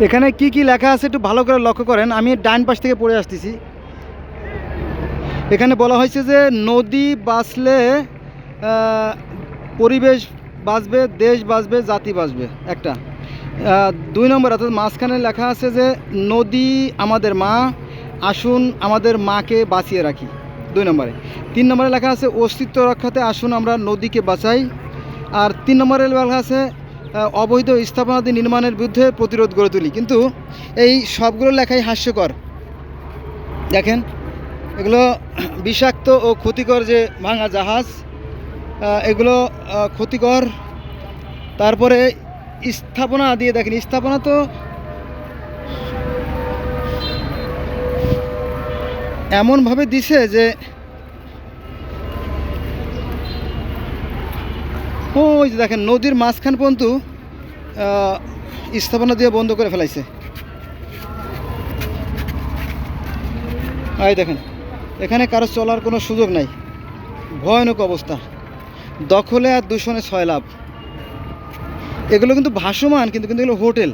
এখানে কি কি লেখা আছে একটু ভালো করে লক্ষ্য করেন। আমি ডান পাশ থেকে পড়ে আসতেছি। এখানে বলা হয়েছে যে নদী বাঁচলে পরিবেশ বাঁচবে, দেশ বাঁচবে, জাতি বাঁচবে। একটা 2 নম্বর অর্থাৎ মাঝখানে লেখা আছে যে নদী আমাদের মা, আসুন আমাদের মাকে বাঁচিয়ে রাখি 2 নম্বরে। 3 নম্বরে লেখা আছে অস্তিত্ব রক্ষাতে আসুন আমরা নদীকে বাঁচাই। আর 3 নম্বরে লেখা আছে অবৈধ স্থাপনাদি নির্মাণের বিরুদ্ধে প্রতিরোধ গড়ে তুলি। কিন্তু এই সবগুলো লেখাই হাস্যকর। দেখেন এগুলো বিষাক্ত ও ক্ষতিকর যে ভাঙা জাহাজ, এগুলো ক্ষতিকর। তারপরে স্থাপনা দিয়ে দেখেন, স্থাপনা তো এমনভাবে দিছে যে ওই যে দেখেন নদীর মাঝখান পর্যন্ত স্থাপনা দিয়ে বন্ধ করে ফেলাইছে। এই দেখেন এখানে কারো চলার কোনো সুযোগ নাই, ভয়ানক অবস্থা। দখলে আর দূষণে 6 লাভ। এগুলো কিন্তু ভাসমান, কিন্তু এগুলো হোটেল,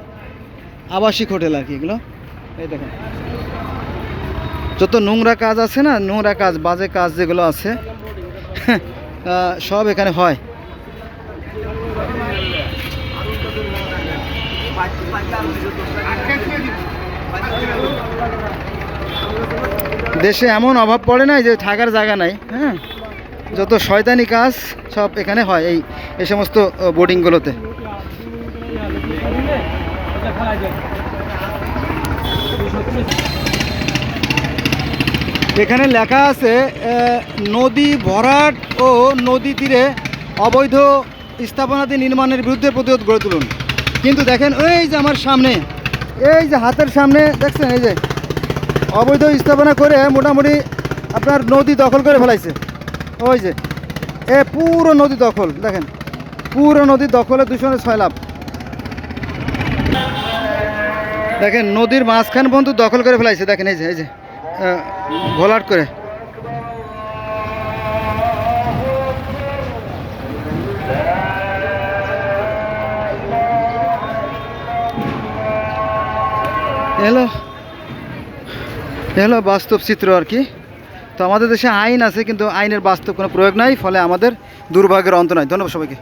আবাসিক হোটেল আর কি এগুলো। এই দেখেন যত নোংরা কাজ আছে না, নোংরা কাজ, বাজে কাজ যেগুলো আছে সব এখানে হয়। দেশে এমন অভাব পড়ে না যে থাকার জায়গা নাই। হ্যাঁ, যত শয়তানি কাজ সব এখানে হয় এই সমস্ত বোর্ডিংগুলোতে। এখানে লেখা আছে নদী ভরাট ও নদী তীরে অবৈধ স্থাপনাদি নির্মাণের বিরুদ্ধে প্রতিরোধ গড়ে তুলুন। কিন্তু দেখেন এই যে আমার সামনে, এই যে হাতের সামনে দেখছেন, এই যে অবৈধ স্থাপনা করে মোটামুটি আপনার নদী দখল করে ফেলাইছে। ওই যে পুরো নদী দখল, দেখেন পুরো নদী দখলে দূষণে 6 লাভ। দেখেন নদীর মাঝখান পর্যন্ত দখল করে ফেলাইছে। দেখেন এই যে ঘোলাট করে। এলো বাস্তব চিত্র আর কি। তো আমাদের দেশে আইন আছে, কিন্তু আইনের বাস্তব কোনো প্রয়োগ নাই, ফলে আমাদের দুর্ভাগ্যের অন্ত নাই। ধন্যবাদ সবাইকে।